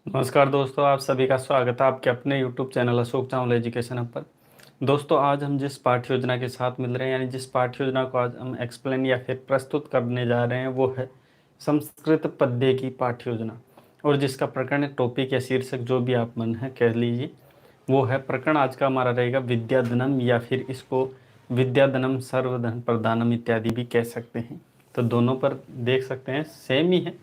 नमस्कार दोस्तों, आप सभी का स्वागत है आपके अपने YouTube channel Ashok Chawla education hub पर। दोस्तों, आज हम जिस पाठ्य योजना के साथ मिल रहे हैं, यानी जिस पाठ्य योजना को आज हम एक्सप्लेन या फिर प्रस्तुत करने जा रहे हैं, वो है संस्कृत पद्य की पाठ्य योजना। और जिसका प्रकरण, टॉपिक या शीर्षक जो भी आप मन है कह लीजिए, वो है प्रकरण आज का हमारा रहेगा विद्याधनम, या फिर इसको विद्याधनम सर्वधन प्रदानम इत्यादि भी कह सकते हैं। तो दोनों पर देख सकते हैं सेम ही है।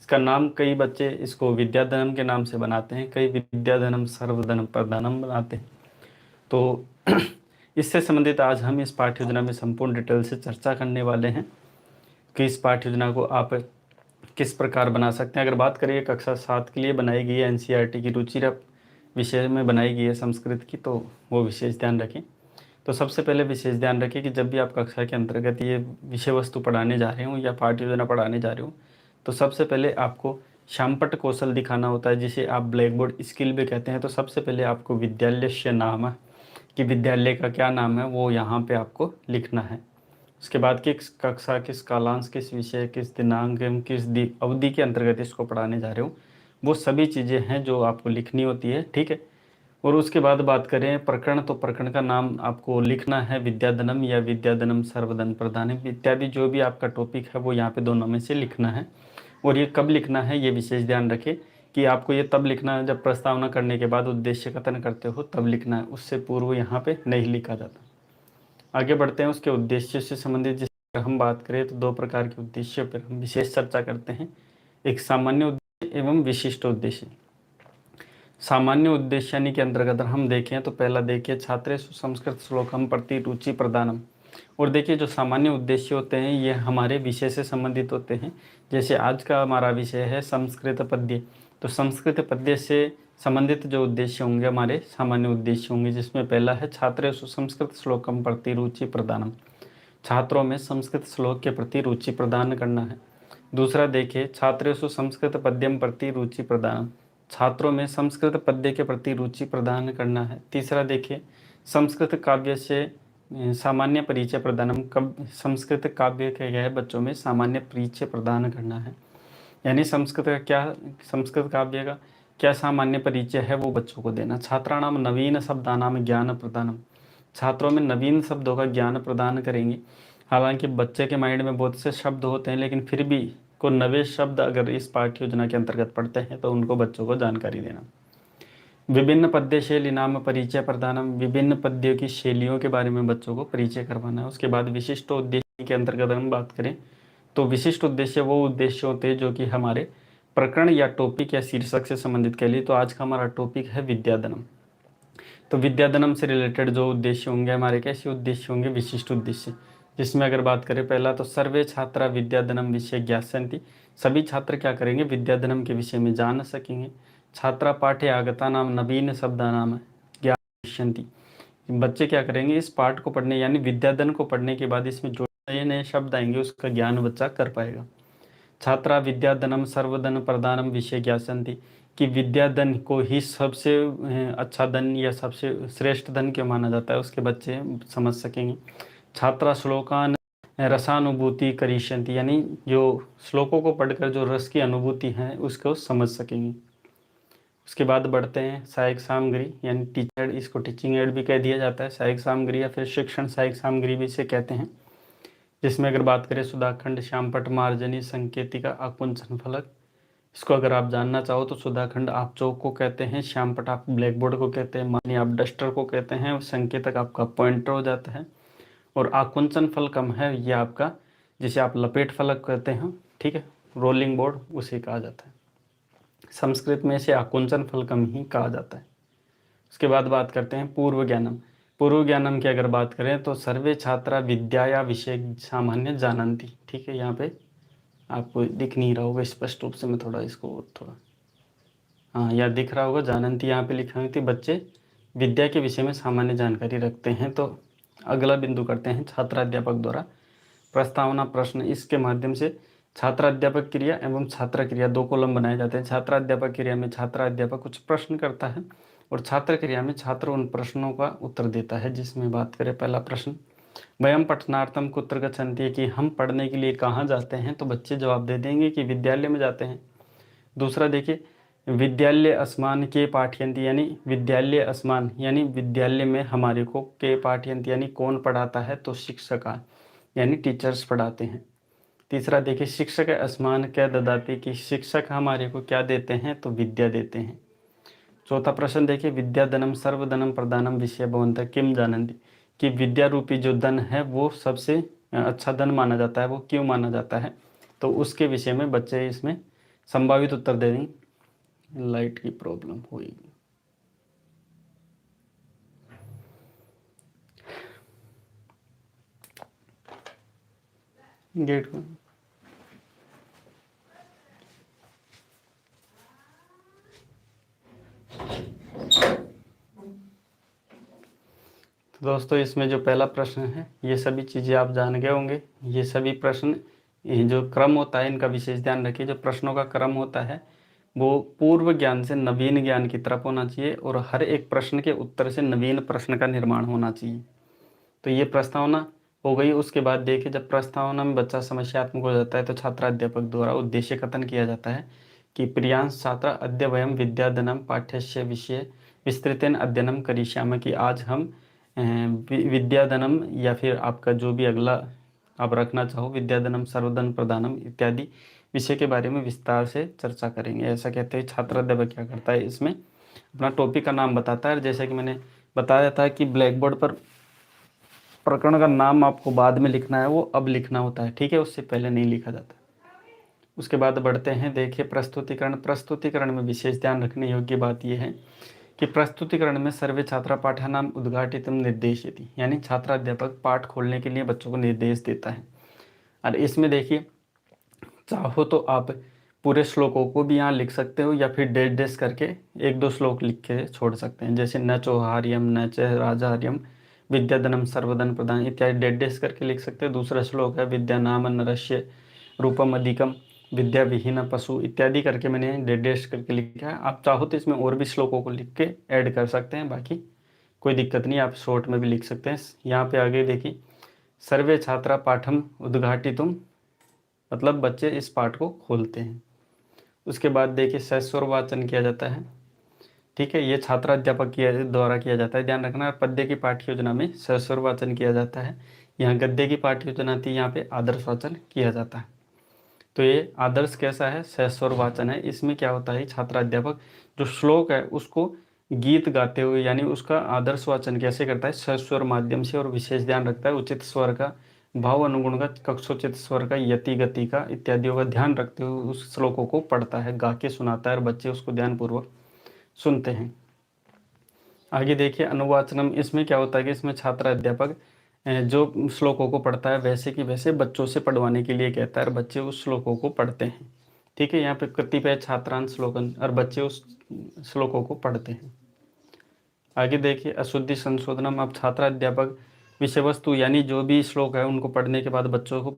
इसका नाम कई बच्चे इसको विद्याधनम के नाम से बनाते हैं, कई विद्याधनम सर्वधनम प्रदानम बनाते हैं। तो इससे संबंधित आज हम इस पाठ्य योजना में संपूर्ण डिटेल से चर्चा करने वाले हैं कि इस पाठ्य योजना को आप किस प्रकार बना सकते हैं। अगर बात करिए कक्षा 7 के लिए बनाई गई है, एनसीईआरटी की रुचिरप विषय में बनाई गई है संस्कृत की, तो वो विशेष ध्यान रखें। तो सबसे पहले विशेष ध्यान रखें कि जब भी आप कक्षा के अंतर्गत ये विषय वस्तु पढ़ाने जा रहे हो या पाठ्य योजना पढ़ाने जा रहे हो, तो सबसे पहले आपको शामपट कौशल दिखाना होता है, जिसे आप ब्लैक बोर्ड स्किल भी कहते हैं। तो सबसे पहले आपको विद्यालय से नाम है कि विद्यालय का क्या नाम है, वो यहाँ पे आपको लिखना है। उसके बाद किस कक्षा, किस कालांश, किस विषय, किस दिनांक एवं किस अवधि के अंतर्गत इसको पढ़ाने जा रहे हो, वो सभी चीज़ें हैं जो आपको लिखनी होती है, ठीक है। और उसके बाद बात करें प्रकरण, तो प्रकरण का नाम आपको लिखना है विद्याधनम या विद्याधनम सर्वधन प्रदानम इत्यादि। जो भी आपका टॉपिक है वो यहाँ पे दोनों में से लिखना है। और ये कब लिखना है, ये विशेष ध्यान रखें कि आपको ये तब लिखना है जब प्रस्तावना करने के बाद उद्देश्य कथन करते हो, तब लिखना है। उससे पूर्व यहाँ पे नहीं लिखा जाता। आगे बढ़ते हैं उसके उद्देश्य से संबंधित। जिस पर हम बात करें तो दो प्रकार के उद्देश्यों पर हम विशेष चर्चा करते हैं, एक सामान्य उद्देश्य एवं विशिष्ट उद्देश्य। सामान्य उद्देश्य यानी के अंतर्गत हम देखें तो पहला देखिए छात्रे सुसंस्कृत श्लोकम प्रति रुचि प्रदानम। और देखिए जो सामान्य उद्देश्य होते हैं ये हमारे विषय से संबंधित होते हैं। जैसे आज का हमारा विषय है संस्कृत पद्य, तो संस्कृत पद्य से संबंधित जो उद्देश्य होंगे हमारे सामान्य उद्देश्य होंगे, जिसमें पहला है छात्रे सुसंस्कृत श्लोकम प्रति रुचि प्रदानम, छात्रों में संस्कृत श्लोक के प्रति रुचि प्रदान करना है। दूसरा देखिए छात्रेषु संस्कृत पद्यम प्रति रुचि प्रदान, छात्रों में संस्कृत पद्य के प्रति रुचि प्रदान करना है। तीसरा देखिए संस्कृत काव्य से सामान्य परिचय प्रदानम, कब संस्कृत काव्य के गए बच्चों में सामान्य परिचय प्रदान करना है, यानी संस्कृत का क्या, संस्कृत काव्य का क्या सामान्य परिचय है वो बच्चों को देना। छात्राणाम नवीन शब्दानाम ज्ञान प्रदानम, छात्रों में नवीन शब्दों का ज्ञान प्रदान करेंगे। हालांकि बच्चे के माइंड में बहुत से शब्द होते हैं, लेकिन फिर भी को नवे शब्द अगर इस पाठ्य योजना के अंतर्गत पढ़ते हैं तो उनको बच्चों को जानकारी देना। विभिन्न पद्य शैली नाम परिचय प्रदानम, विभिन्न पद्यों की शैलियों के बारे में बच्चों को परिचय करवाना है। उसके बाद विशिष्ट उद्देश्य के अंतर्गत हम बात करें तो विशिष्ट उद्देश्य वो उद्देश्य होते हैं जो कि हमारे प्रकरण या टॉपिक या शीर्षक से संबंधित के लिए। तो आज का हमारा टॉपिक है विद्याधनम। तो विद्याधनम से रिलेटेड जो उद्देश्य होंगे हमारे, कैसे उद्देश्य होंगे, विशिष्ट उद्देश्य। जिसमें अगर बात करें पहला तो सर्वे छात्रा विद्याधनम विषय ज्ञास्यन्ति, सभी छात्र क्या करेंगे, विद्याधनम के विषय में जान सकेंगे। छात्रा पाठ्य आगता नाम नवीन शब्दा नाम ज्ञास्यन्ति, बच्चे क्या करेंगे इस पाठ को पढ़ने यानी विद्याधन को पढ़ने के बाद इसमें जो नए नए शब्द आएंगे उसका ज्ञान बच्चा कर पाएगा। छात्रा विद्याधनम सर्वधन प्रदानम विषय ज्ञास्यन्ति, कि विद्याधन को ही सबसे अच्छा धन या सबसे श्रेष्ठ धन क्यों माना जाता है उसके बच्चे समझ सकेंगे। छात्रा श्लोकान रसानुभूति करिष्यन्ति, यानी जो श्लोकों को पढ़कर जो रस की अनुभूति है उसको समझ सकेंगे। उसके बाद बढ़ते हैं सहायक सामग्री यानी टीचर, इसको टीचिंग एड भी कह दिया जाता है, सहायक सामग्री या फिर शिक्षण सहायक सामग्री भी इसे कहते हैं। जिसमें अगर बात करें सुधाखंड, श्यामपट, मार्जनी, संकेतिका, आकुंचन फलक, इसको अगर आप जानना चाहो तो सुधाखंड आप चौक को कहते हैं, श्यामपट आप ब्लैक बोर्ड को कहते हैं, मानी आप डस्टर को कहते हैं, संकेतक आपका पॉइंटर हो जाता है, और आकुंचन फलकम है ये आपका जिसे आप लपेट फलक कहते हैं, ठीक है, रोलिंग बोर्ड उसे कहा जाता है। संस्कृत में इसे आकुंचन फलकम ही कहा जाता है। उसके बाद बात करते हैं पूर्व ज्ञानम। पूर्व ज्ञानम की अगर बात करें तो सर्वे छात्रा विद्या या विषय सामान्य जानन्ति, ठीक है, यहाँ पे आपको दिख नहीं रहा होगा स्पष्ट रूप से, मैं थोड़ा इसको थोड़ा, हाँ या दिख रहा होगा जानन्ति, यहाँ पे लिखा हुई थी बच्चे विद्या के विषय में सामान्य जानकारी रखते हैं। तो अगला बिंदु करते हैं छात्राध्यापक द्वारा प्रस्तावना प्रश्न। इसके माध्यम से छात्राध्यापक क्रिया एवं छात्र क्रिया दो कॉलम बनाए जाते हैं। छात्राध्यापक क्रिया में छात्राध्यापक कुछ प्रश्न करता है और छात्र क्रिया में छात्र उन प्रश्नों का उत्तर देता है। जिसमें बात करें पहला प्रश्न, वयम पठनार्थम कुत्र गच्छन्ति, कि हम पढ़ने के लिए कहाँ जाते हैं, तो बच्चे जवाब दे देंगे कि विद्यालय में जाते हैं। दूसरा देखिए विद्यालय असमान के पाठयंती, यानी विद्यालय असमान यानी विद्यालय में हमारे को के पाठयंती यानी कौन पढ़ाता है, तो शिक्षका यानी टीचर्स पढ़ाते हैं। तीसरा देखिए, शिक्षक असमान क्या ददाती, कि शिक्षक हमारे को क्या देते हैं, तो विद्या देते हैं। चौथा प्रश्न देखिए, विद्याधनम सर्वधनम प्रधानम विषय भवन्तः किम जानन्ति, कि विद्या रूपी जो धन है वो सबसे अच्छा धन माना जाता है, वो क्यों माना जाता है, तो उसके विषय में बच्चे इसमें संभावित उत्तर दे देंगे। लाइट की प्रॉब्लम हुई, गेट को दोस्तों, इसमें जो पहला प्रश्न है ये सभी चीज़ें आप जान गए होंगे। ये सभी प्रश्न, ये जो क्रम होता है इनका विशेष ध्यान रखिए। जो प्रश्नों का क्रम होता है वो पूर्व ज्ञान से नवीन ज्ञान की तरफ होना चाहिए और हर एक प्रश्न के उत्तर से नवीन प्रश्न का निर्माण होना चाहिए। तो ये प्रस्तावना हो गई। उसके बाद देखिए, जब प्रस्तावना में बच्चा समस्यात्मक हो जाता है तो छात्राध्यापक द्वारा उद्देश्य कथन किया जाता है कि प्रियांश छात्र अद्य वयम विद्याधनम पाठ्यस्य विषय विस्तृतेन अध्ययनम करिष्यामः, कि आज हम विद्याधनम या फिर आपका जो भी अगला आप रखना चाहो, विद्याधनम सर्वधन प्रदानम इत्यादि विषय के बारे में विस्तार से चर्चा करेंगे। ऐसा कहते हैं। छात्राध्यापक क्या करता है, इसमें अपना टॉपिक का नाम बताता है। जैसे कि मैंने बताया था कि ब्लैक बोर्ड पर प्रकरण का नाम आपको बाद में लिखना है, वो अब लिखना होता है, ठीक है, उससे पहले नहीं लिखा जाता। उसके बाद बढ़ते हैं, देखिए प्रस्तुतिकरण। प्रस्तुतिकरण में विशेष ध्यान रखने योग्य बात यह है कि प्रस्तुतिकरण में सर्वे छात्रा पाठानाम उद्घाटितम निर्देशयति, यानी छात्राध्यापक पाठ खोलने के लिए बच्चों को निर्देश देता है। और इसमें देखिए, चाहो तो आप पूरे श्लोकों को भी यहाँ लिख सकते हो या फिर डेश डेश करके एक दो श्लोक लिख के छोड़ सकते हैं। जैसे न चौहार्यम न च राजार्यम विद्याधनम सर्वधन प्रदान इत्यादि डेश डेश करके लिख सकते हैं। दूसरा श्लोक है विद्या नाम नरस्य रूपम अधिकम विद्या विहीन पशु इत्यादि करके मैंने डेश डेश करके लिखा है। आप चाहो तो इसमें और भी श्लोकों को लिख के ऐड कर सकते हैं, बाकी कोई दिक्कत नहीं, आप शॉर्ट में भी लिख सकते हैं। यहाँ पे आगे देखिए, सर्वे छात्रा पाठम उद्घाटितुम, मतलब बच्चे इस पाठ को खोलते हैं। उसके बाद देखिए, सस्वर वाचन किया जाता है, ठीक है, ये छात्राध्यापक द्वारा किया जाता है, ध्यान रखना। पद्य की पाठ्य योजना में सस्वर वाचन किया जाता है। यहाँ गद्य की पाठ्य योजना थी, यहाँ पे आदर्श वाचन किया जाता है। तो ये आदर्श कैसा है, सस्वर वाचन है। इसमें क्या होता है, छात्राध्यापक जो श्लोक है उसको गीत गाते हुए, यानी उसका आदर्श वाचन कैसे करता है, सस्वर माध्यम से, और विशेष ध्यान रखता है उचित स्वर का, भाव अनुगुण का, कक्षोचित स्वर का, यति गति का इत्यादियों का ध्यान रखते हुए उस श्लोकों को पढ़ता है, गा के सुनाता है और बच्चे उसको ध्यानपूर्वक सुनते हैं। आगे देखिए, अनुवाचनम। इसमें क्या होता है कि इसमें छात्राध्यापक जो श्लोकों को पढ़ता है वैसे कि वैसे बच्चों से पढ़वाने के लिए कहता है और बच्चे उस श्लोकों को पढ़ते हैं, ठीक है। यहाँ पे कतिपय छात्रांश श्लोकन और बच्चे उस श्लोकों को पढ़ते हैं। आगे देखिए, अशुद्धि संशोधनम। अब छात्राध्यापक विषय वस्तु यानी जो भी श्लोक है उनको पढ़ने के बाद बच्चों को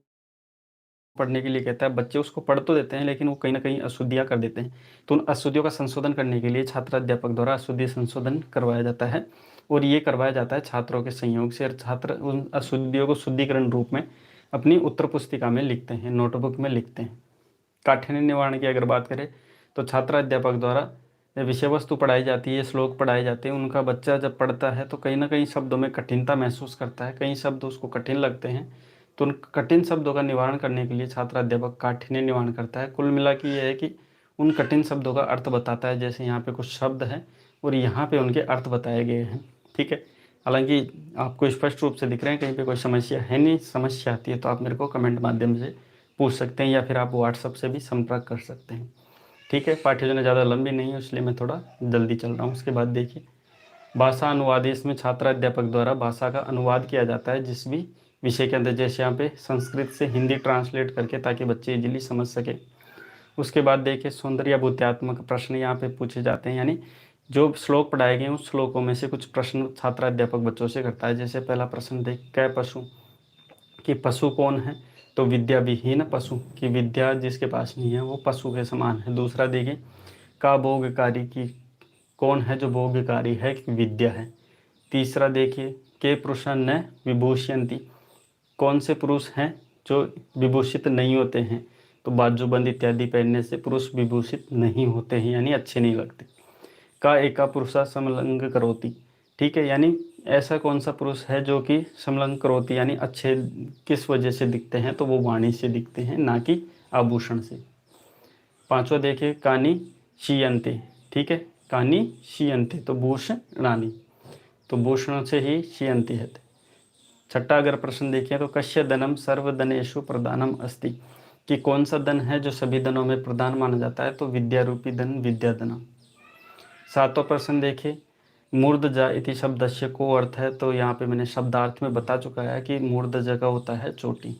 पढ़ने के लिए कहता है। बच्चे उसको पढ़ तो देते हैं लेकिन वो कहीं ना कहीं अशुद्धियाँ कर देते हैं, तो उन अशुद्धियों का संशोधन करने के लिए छात्राध्यापक द्वारा अशुद्धि संशोधन करवाया जाता है, और ये करवाया जाता है छात्रों के संयोग से। और छात्र उन अशुद्धियों को शुद्धिकरण रूप में अपनी उत्तर पुस्तिका में लिखते हैं, नोटबुक में लिखते हैं। काठिन्य निवारण की अगर बात करें तो छात्राध्यापक द्वारा विषय वस्तु पढ़ाई जाती है, श्लोक पढ़ाए जाते हैं, उनका बच्चा जब पढ़ता है तो कहीं ना कहीं शब्दों में कठिनता महसूस करता है, कई शब्द उसको कठिन लगते हैं, तो उन कठिन शब्दों का निवारण करने के लिए छात्राध्यापक काठिन्य निवारण करता है। कुल मिला के ये है कि उन कठिन शब्दों का अर्थ बताता है। जैसे यहाँ पे कुछ शब्द हैं और यहाँ पे उनके अर्थ बताए गए हैं, ठीक है। हालांकि आपको स्पष्ट रूप से दिख रहे हैं, कहीं पे कोई समस्या है नहीं, समस्या आती है तो आप मेरे को कमेंट माध्यम से पूछ सकते हैं या फिर आप व्हाट्सएप से भी संपर्क कर सकते हैं, ठीक है। पाठ्य योजना ज़्यादा लंबी नहीं है इसलिए मैं थोड़ा जल्दी चल रहा हूँ। उसके बाद देखिए, भाषा अनुवाद। इसमें छात्राध्यापक द्वारा भाषा का अनुवाद किया जाता है जिस भी विषय के अंदर, जैसे यहाँ पे संस्कृत से हिंदी ट्रांसलेट करके, ताकि बच्चे इजीली समझ सके। उसके बाद देखिए, सौंदर्य बोध्यात्मक प्रश्न यहाँ पे पूछे जाते हैं, यानी जो श्लोक पढ़ाए गए उस श्लोकों में से कुछ प्रश्न छात्राध्यापक बच्चों से करता है। जैसे पहला प्रश्न देख, कै पशु, कि पशु कौन है, तो विद्या विहीन पशु, की विद्या जिसके पास नहीं है वो पशु के समान है। दूसरा देखिए, का भोगकारी, की कौन है जो भोगकारी है, कि विद्या है। तीसरा देखिए, के पुरुषा न विभूषयन्ति, कौन से पुरुष हैं जो विभूषित नहीं होते हैं, तो बाजूबंद इत्यादि पहनने से पुरुष विभूषित नहीं होते हैं, यानी अच्छे नहीं लगते। का एका पुरुषा समलंग करोति, ठीक है, यानी ऐसा कौन सा पुरुष है जो कि समलंग करोति यानी अच्छे किस वजह से दिखते हैं, तो वो वाणी से दिखते हैं, ना कि आभूषण से। पांचवा देखिए कानी शीयंते, ठीक है, कानी शीयंते तो भूषण रानी, तो भूषणों से ही शीयंती है। छठा अगर प्रश्न देखिए तो कश्य धनम सर्वधनेषु प्रधानम अस्ति, कि कौन सा धन है जो सभी धनों में प्रधान माना जाता है, तो विद्या रूपी धन विद्या धनम। सातवां प्रश्न देखिए मूर्धजा इति शब्दस्य को अर्थ है, तो यहाँ पे मैंने शब्दार्थ में बता चुका है कि मूर्धजा का होता है चोटी।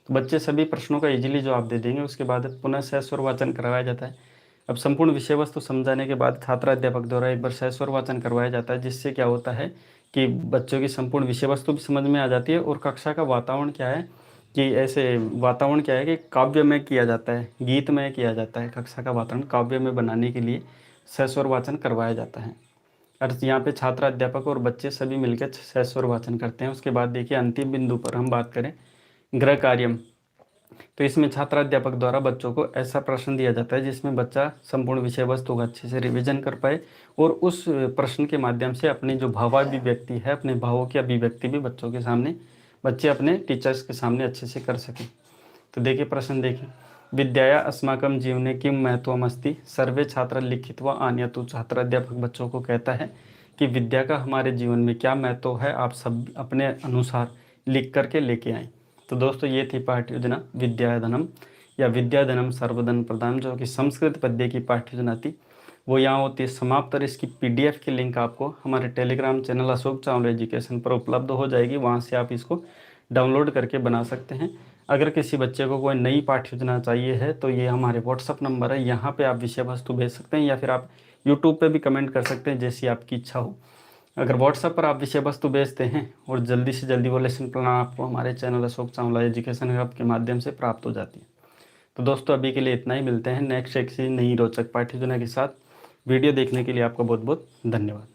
तो बच्चे सभी प्रश्नों का इजीली जवाब दे देंगे। उसके बाद पुनः सहस्वर वाचन करवाया जाता है। अब संपूर्ण विषय वस्तु समझाने के बाद छात्राध्यापक द्वारा एक बार सहस्वर वाचन करवाया जाता है, जिससे क्या होता है कि बच्चों की संपूर्ण विषय वस्तु भी समझ में आ जाती है और कक्षा का वातावरण क्या है कि ऐसे वातावरण क्या है कि काव्य में किया जाता है, गीत में किया जाता है। कक्षा का वातावरण काव्य में बनाने के लिए सहस्वर वाचन करवाया जाता है। अर्थ यहाँ पे छात्र अध्यापक और बच्चे सभी मिलकर सहस्वर वाचन करते हैं। उसके बाद देखिए अंतिम बिंदु पर हम बात करें गृह कार्यम, तो इसमें छात्राध्यापक द्वारा बच्चों को ऐसा प्रश्न दिया जाता है जिसमें बच्चा संपूर्ण विषय वस्तु का अच्छे से रिवीजन कर पाए और उस प्रश्न के माध्यम से अपनी जो भावाभिव्यक्ति है, अपने भावों की अभिव्यक्ति भी बच्चों के सामने, बच्चे अपने टीचर्स के सामने अच्छे से कर सकें। तो देखिए प्रश्न देखिए विद्याया अस्माकं जीवने किं महत्वमस्ति सर्वे छात्र लिखित्वा आनयतु, छात्राध्यापक बच्चों को कहता है कि विद्या का हमारे जीवन में क्या महत्व है, आप सब अपने अनुसार लिख करके लेके आएँ। तो दोस्तों ये थी पाठ्य योजना विद्याधनम या विद्याधनम सर्वधन प्रदान, जो कि संस्कृत पद्य की पाठ्य योजना थी, वो यहाँ होती है समाप्त। और इसकी PDF की लिंक आपको हमारे Telegram channel Ashok Chawla education पर उपलब्ध हो जाएगी, वहाँ से आप इसको डाउनलोड करके बना सकते हैं। अगर किसी बच्चे को कोई नई पाठ्य योजना चाहिए है तो ये हमारे व्हाट्सअप नंबर है, यहाँ पे आप विषय वस्तु भेज सकते हैं या फिर आप यूट्यूब पे भी कमेंट कर सकते हैं, जैसी आपकी इच्छा हो। अगर व्हाट्सएप पर आप विषय वस्तु भेजते हैं और जल्दी से जल्दी वो लेसन प्लान आपको हमारे channel Ashok Chawla education hub के माध्यम से प्राप्त हो जाती है। तो दोस्तों अभी के लिए इतना ही, मिलते हैं नेक्स्ट एक सी नई रोचक पाठ्य योजना के साथ। वीडियो देखने के लिए आपका बहुत बहुत धन्यवाद।